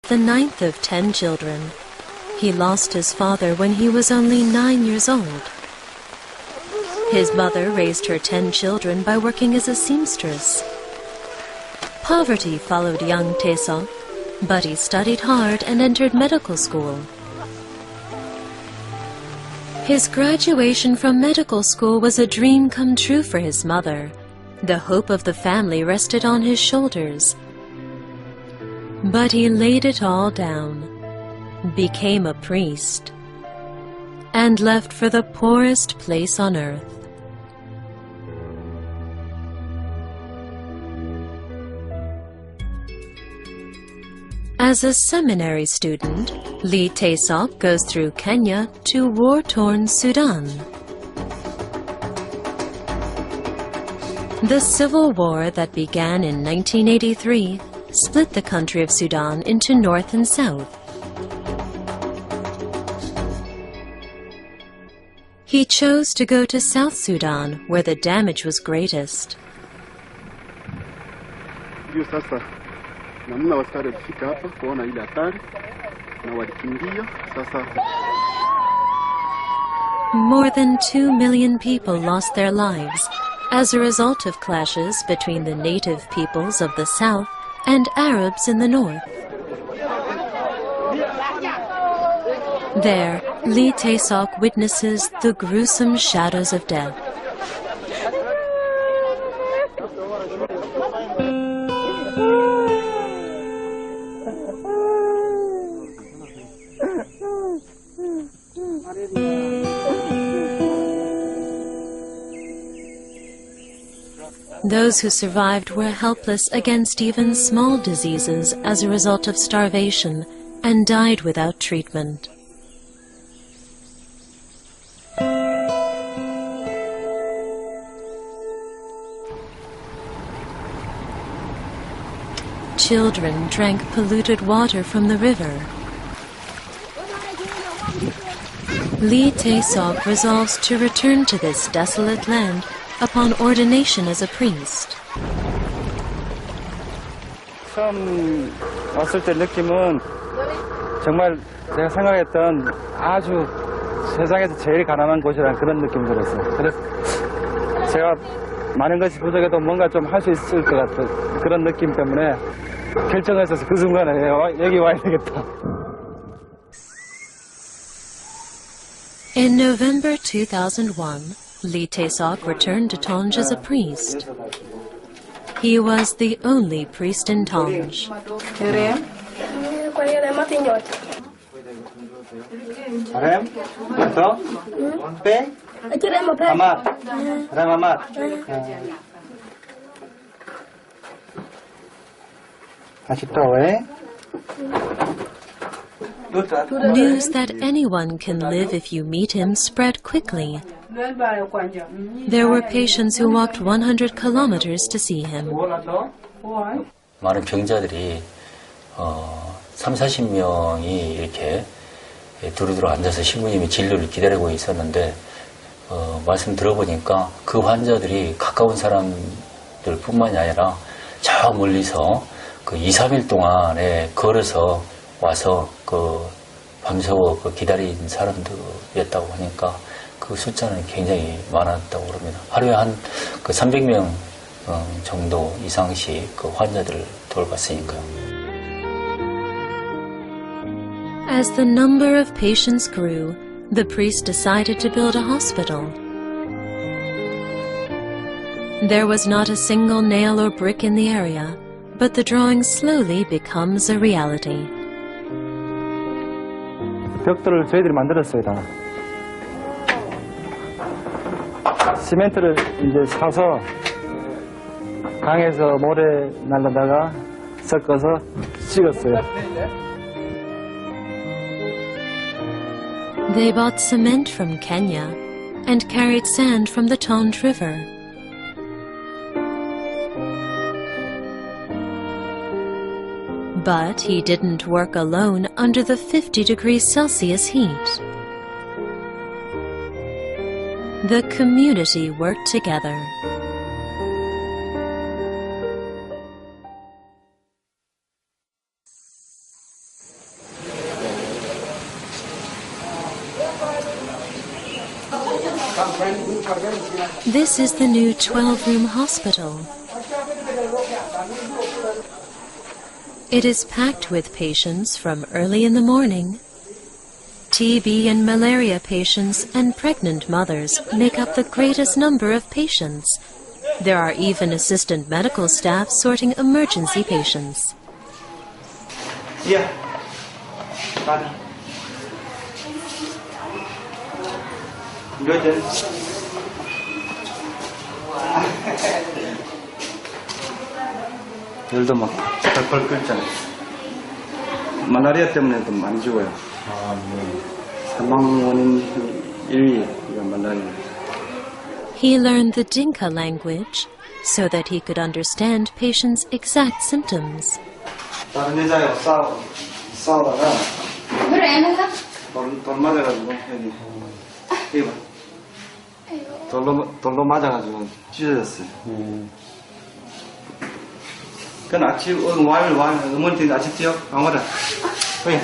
the ninth of 10 children. He lost his father when he was only 9 years old. His mother raised her 10 children by working as a seamstress. Poverty followed young Taesok, but he studied hard and entered medical school. His graduation from medical school was a dream come true for his mother. The hope of the family rested on his shoulders. But he laid it all down, became a priest, and left for the poorest place on earth. As a seminary student, Lee Taesok goes through Kenya to war-torn Sudan. The civil war that began in 1983 split the country of Sudan into north and south. He chose to go to South Sudan, where the damage was greatest. More than 2 million people lost their lives as a result of clashes between the native peoples of the south and Arabs in the north. There, Lee Taesok witnesses the gruesome shadows of death. Those who survived were helpless against even small diseases as a result of starvation and died without treatment. Children drank polluted water from the river. Lee Taesok resolves to return to this desolate land upon ordination as a priest. 처음 왔을 때 느낌은 정말 제가 생각했던 아주 세상에서 제일 가난한 곳이라는 그런 느낌이 들었어요. 그래서 제가 많은 것이 부족해도 뭔가 좀 할 수 있을 것 같은 그런 느낌 때문에 결정했어서 그 순간에 여기 와야 되겠다. In November 2001, Lee Taesok returned to Tonj as a priest. He was the only priest in Tonj. News that anyone can live if you meet him spread quickly. There were patients who walked 100 kilometers to see him. 많은 병자들이 30-40명이 이렇게 두루두루 앉아서 신부님의 진료를 기다리고 있었는데 말씀 들어보니까 그 환자들이 가까운 사람들뿐만이 아니라 저 멀리서 그 2-3일 동안에 걸어서 와서 그 밤새워 그 기다린 사람들이었다고 하니까 그 숫자는 굉장히 많았다고 그럽니다. 하루에 한 그 300명 정도 이상씩 그 환자들을 돌봤으니까요. As the number of patients grew, the priest decided to build a hospital. There was not a single nail or brick in the area, but the drawing slowly becomes a reality. 벽돌을 저희들이 만들었어요, 다. 시멘트를 이제 사서 강에서 모래 날라다가 섞어서 찍었어요. They bought cement from Kenya and carried sand from the Tonj River. But he didn't work alone under the 50 degrees Celsius heat. The community worked together. This is the new 12-room hospital. It is packed with patients from early in the morning. TB and malaria patients and pregnant mothers make up the greatest number of patients. There are even assistant medical staff sorting emergency patients. Yeah. Good. 열도 막 펄펄 끓잖아요. 말라리아 때문에도 많이 죽어요. 사망 원인 1위 이건 말라리아. He learned the Dinka language so that he could understand patients' exact symptoms. 다른 여자하고 싸우다가 돌 맞아가지고 여기 이거 돌로 맞아가지고 찢어졌어요. Kan achi wal mun tin achi tiok amara. Oi.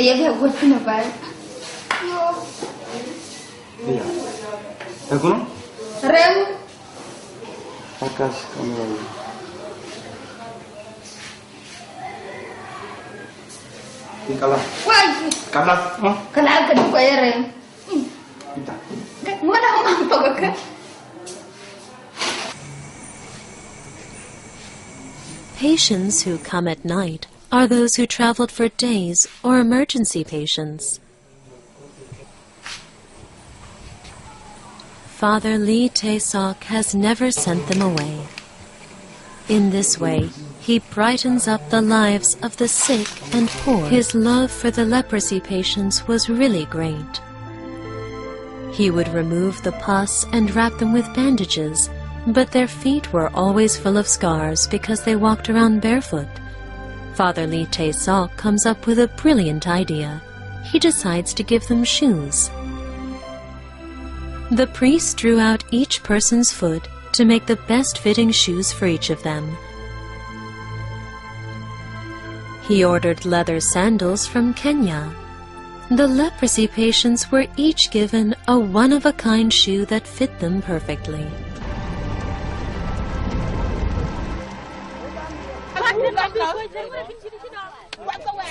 Iya dia buat kenapa? Iya. Aku no? Rem. Akas kamera. Tingkalah. Wah. Kalah. Kalau kenapa ya rem? Kita. Mana mampu ke? Patients who come at night are those who traveled for days or emergency patients. Father Lee Tae-sok has never sent them away. In this way, he brightens up the lives of the sick and poor. His love for the leprosy patients was really great. He would remove the pus and wrap them with bandages, but their feet were always full of scars because they walked around barefoot. Father Lee Tae-sok comes up with a brilliant idea. He decides to give them shoes. The priest drew out each person's foot to make the best-fitting shoes for each of them. He ordered leather sandals from Kenya. The leprosy patients were each given a one-of-a-kind shoe that fit them perfectly.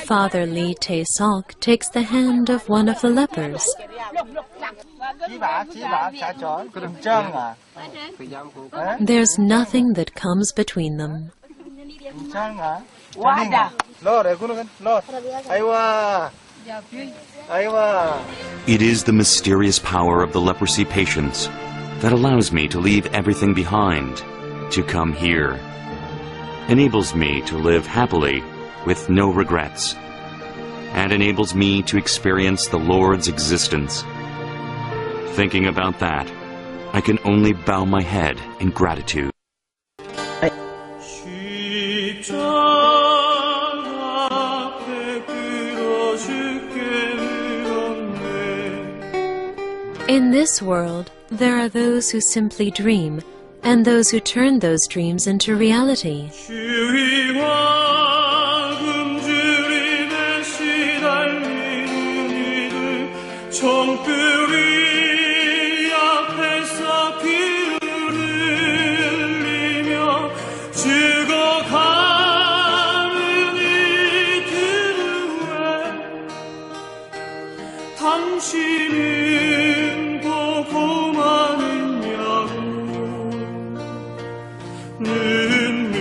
Father Lee Tae-sok takes the hand of one of the lepers. There's nothing that comes between them. It is the mysterious power of the leprosy patients that allows me to leave everything behind, to come here. Enables me to live happily with no regrets, and enables me to experience the Lord's existence. Thinking about that, I can only bow my head in gratitude. In this world, there are those who simply dream, and those who turn those dreams into reality. 당신은 보고 마느냐고 눈물을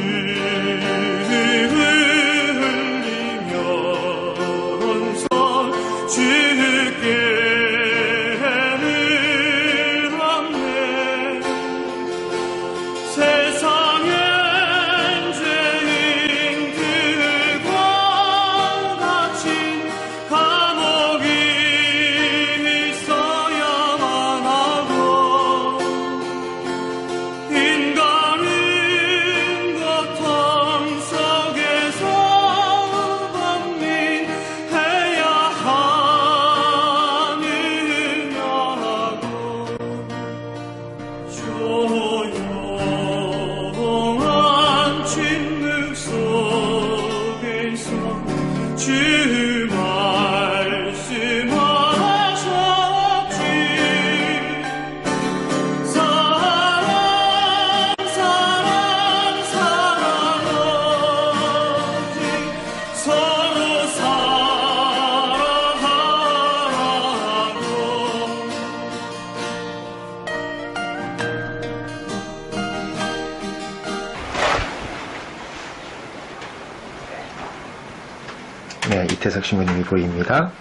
이태석 신부님이 보입니다.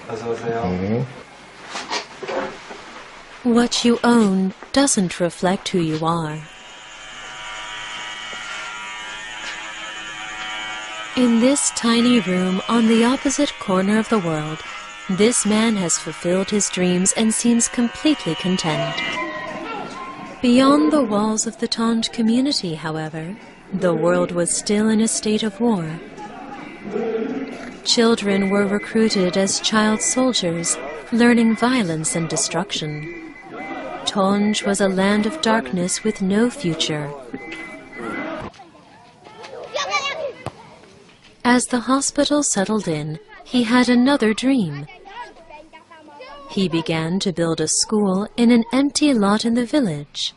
어서 오세요. 네. What you own doesn't reflect who you are. In this tiny room on the opposite corner of the world, this man has fulfilled his dreams and seems completely content. Beyond the walls of the Tong community, however, the world was still in a state of war. Children were recruited as child soldiers, learning violence and destruction. Tonj was a land of darkness with no future. As the hospital settled in, he had another dream. He began to build a school in an empty lot in the village.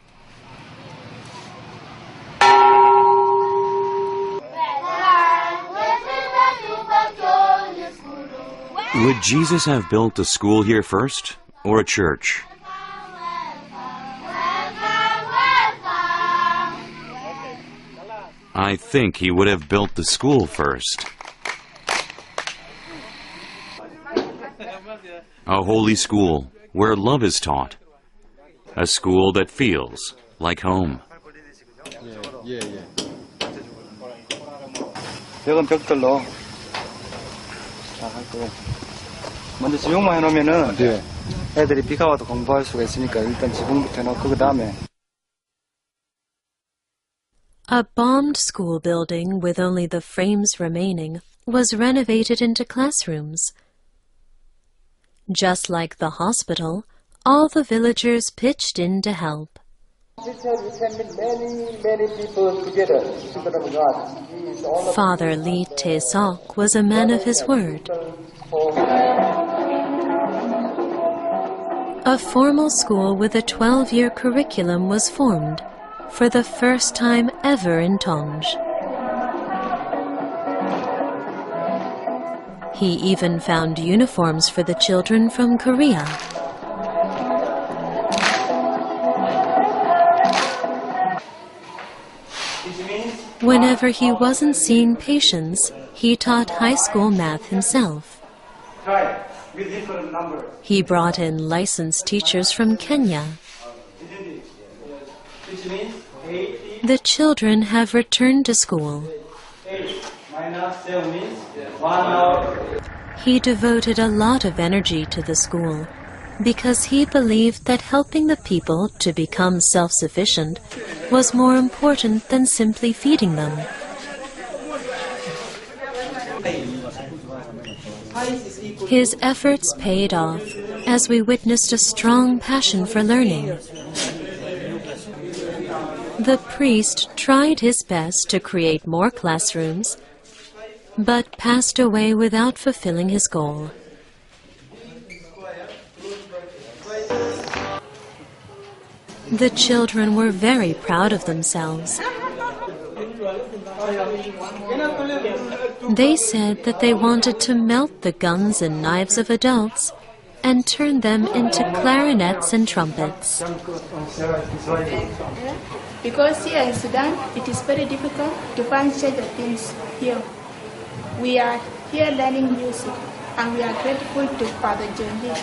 Would Jesus have built a school here first, or a church? I think he would have built the school first. A holy school where love is taught. A school that feels like home. 벽은 벽돌로 다 하고 먼저 지붕만 해놓으면은 애들이 비가 와도 공부할 수가 있으니까 일단 지붕부터 해놓고 그 다음에 A bombed school building with only the frames remaining was renovated into classrooms. Just like the hospital, all the villagers pitched in to help. Father Lee Tae-sok was a man of his word. A formal school with a 12-year curriculum was formed for the first time ever in Tonj. He even found uniforms for the children from Korea. Whenever he wasn't seeing patients, he taught high school math himself. He brought in licensed teachers from Kenya. The children have returned to school. He devoted a lot of energy to the school because he believed that helping the people to become self-sufficient was more important than simply feeding them. His efforts paid off as we witnessed a strong passion for learning. The priest tried his best to create more classrooms, but passed away without fulfilling his goal. The children were very proud of themselves. They said that they wanted to melt the guns and knives of adults and turn them into clarinets and trumpets. Because here in Sudan, it is very difficult to find such things here. We are here learning music, and we are grateful to Father John Lee.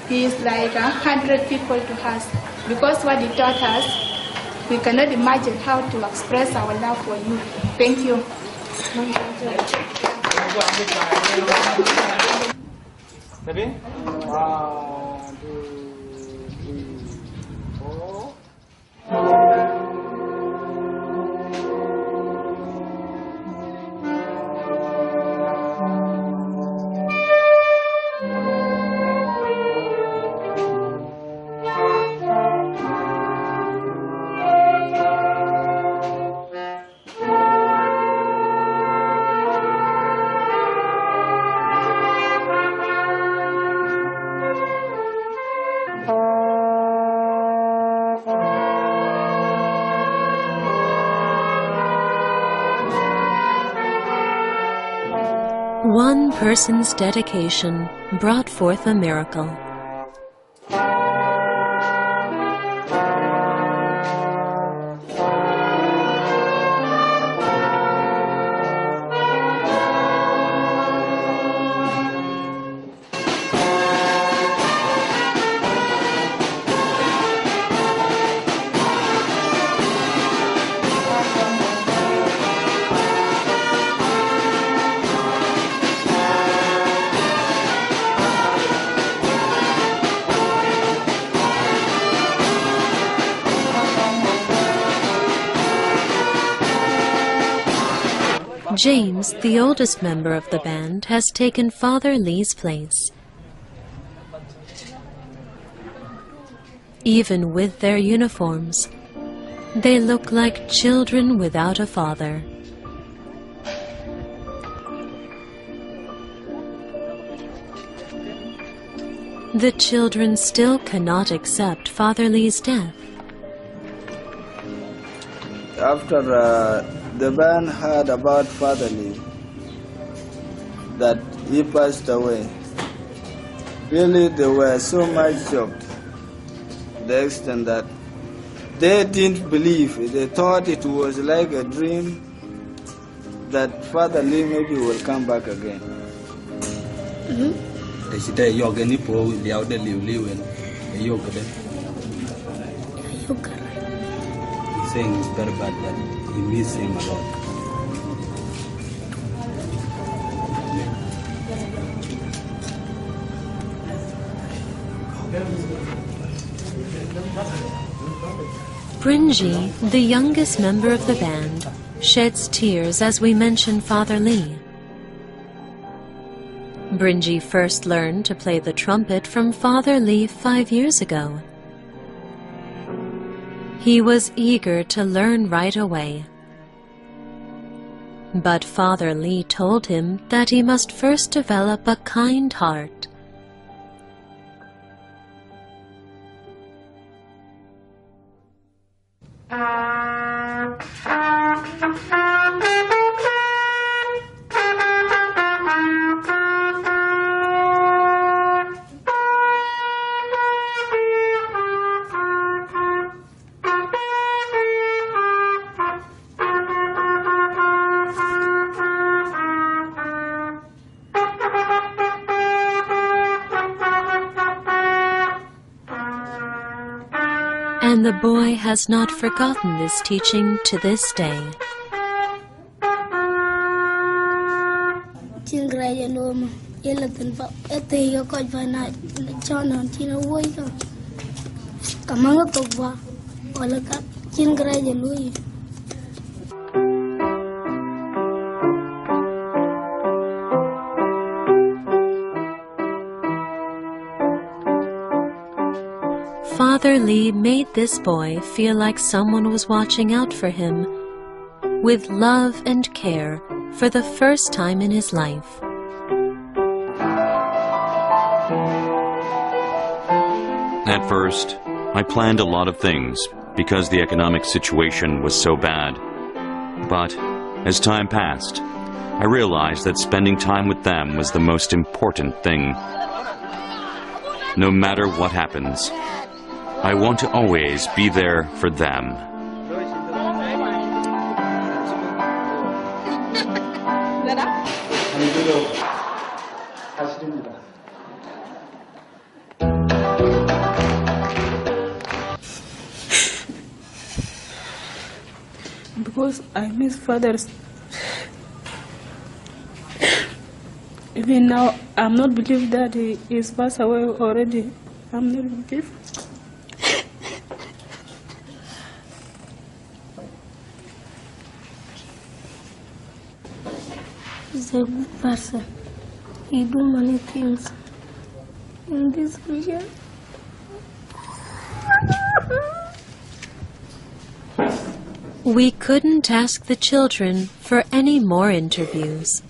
He is like 100 people to us. Because what he taught us, we cannot imagine how to express our love for you. Thank you. Ready? 1, 2, 3, 4. One person's dedication brought forth a miracle. James, the oldest member of the band, has taken Father Lee's place. Even with their uniforms, they look like children without a father. The children still cannot accept Father Lee's death. After the band heard about Father Lee, that he passed away, really they were so much shocked, to the extent that they didn't believe. They thought it was like a dream, that Father Lee maybe will come back again. They said they yoga ni po liao de liu and yoga de. He's saying it's very bad that he misses him a lot. Brinji, the youngest member of the band, sheds tears as we mention Father Lee. Brinji first learned to play the trumpet from Father Lee 5 years ago. He was eager to learn right away. But Father Lee told him that he must first develop a kind heart. And the boy has not forgotten this teaching to this day. Father Lee made this boy feel like someone was watching out for him, with love and care for the first time in his life. At first, I planned a lot of things because the economic situation was so bad. But as time passed, I realized that spending time with them was the most important thing. No matter what happens, I want to always be there for them. Because I miss fathers. Even now, I'm not believe that he is passed away already. I'm not believe. He's a good person. He do many things in this region. We couldn't ask the children for any more interviews.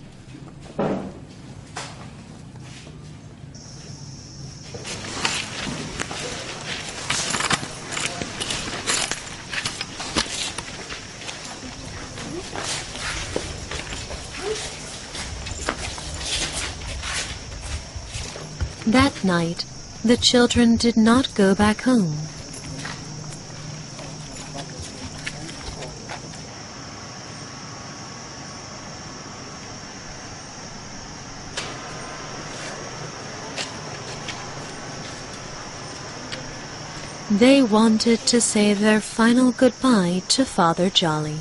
That night, the children did not go back home. They wanted to say their final goodbye to Father Jolly.